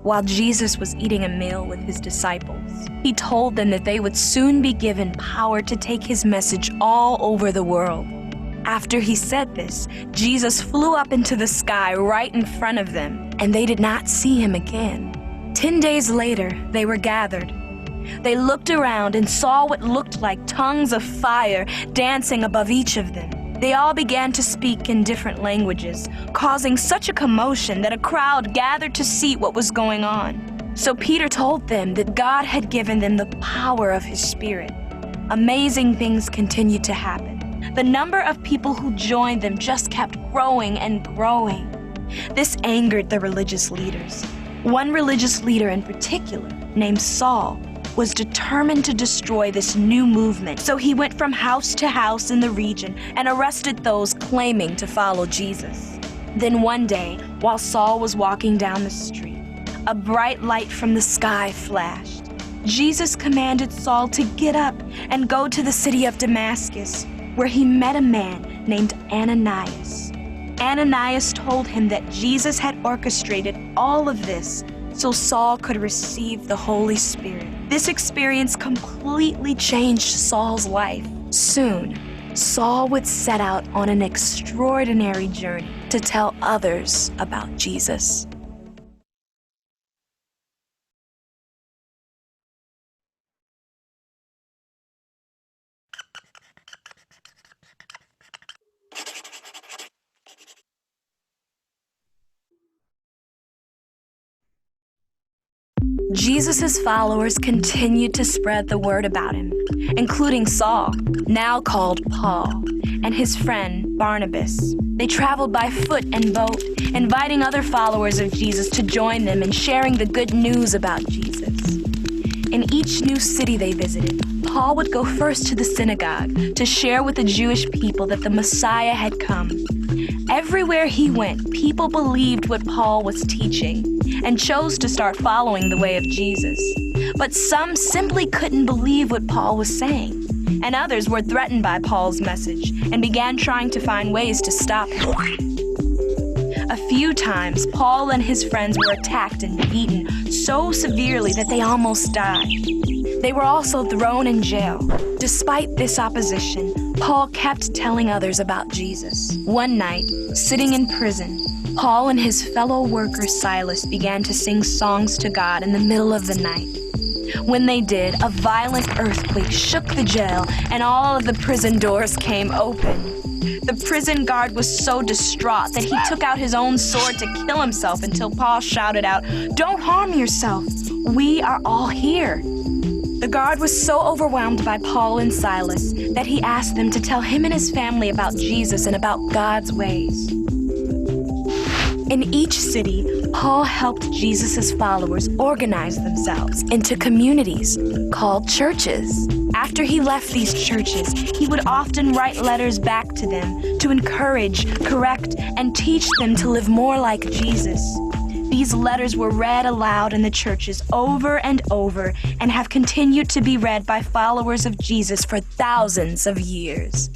While Jesus was eating a meal with his disciples, he told them that they would soon be given power to take his message all over the world. After he said this, Jesus flew up into the sky right in front of them, and they did not see him again. 10 days later, they were gathered. They looked around and saw what looked like tongues of fire dancing above each of them. They all began to speak in different languages, causing such a commotion that a crowd gathered to see what was going on. So Peter told them that God had given them the power of his Spirit. Amazing things continued to happen. The number of people who joined them just kept growing and growing. This angered the religious leaders. One religious leader in particular, named Saul, was determined to destroy this new movement. So he went from house to house in the region and arrested those claiming to follow Jesus. Then one day, while Saul was walking down the street, a bright light from the sky flashed. Jesus commanded Saul to get up and go to the city of Damascus, where he met a man named Ananias. Ananias told him that Jesus had orchestrated all of this so Saul could receive the Holy Spirit. This experience completely changed Saul's life. Soon, Saul would set out on an extraordinary journey to tell others about Jesus. Jesus' followers continued to spread the word about him, including Saul, now called Paul, and his friend Barnabas. They traveled by foot and boat, inviting other followers of Jesus to join them in sharing the good news about Jesus. In each new city they visited, Paul would go first to the synagogue to share with the Jewish people that the Messiah had come. Everywhere he went, people believed what Paul was teaching and chose to start following the way of Jesus. But some simply couldn't believe what Paul was saying, and others were threatened by Paul's message and began trying to find ways to stop him. A few times, Paul and his friends were attacked and beaten so severely that they almost died. They were also thrown in jail. Despite this opposition, Paul kept telling others about Jesus. One night, sitting in prison, Paul and his fellow worker Silas began to sing songs to God in the middle of the night. When they did, a violent earthquake shook the jail and all of the prison doors came open. The prison guard was so distraught that he took out his own sword to kill himself until Paul shouted out, "Don't harm yourself. We are all here." The guard was so overwhelmed by Paul and Silas that he asked them to tell him and his family about Jesus and about God's ways. In each city, Paul helped Jesus' followers organize themselves into communities called churches. After he left these churches, he would often write letters back to them to encourage, correct, and teach them to live more like Jesus. These letters were read aloud in the churches over and over and have continued to be read by followers of Jesus for thousands of years.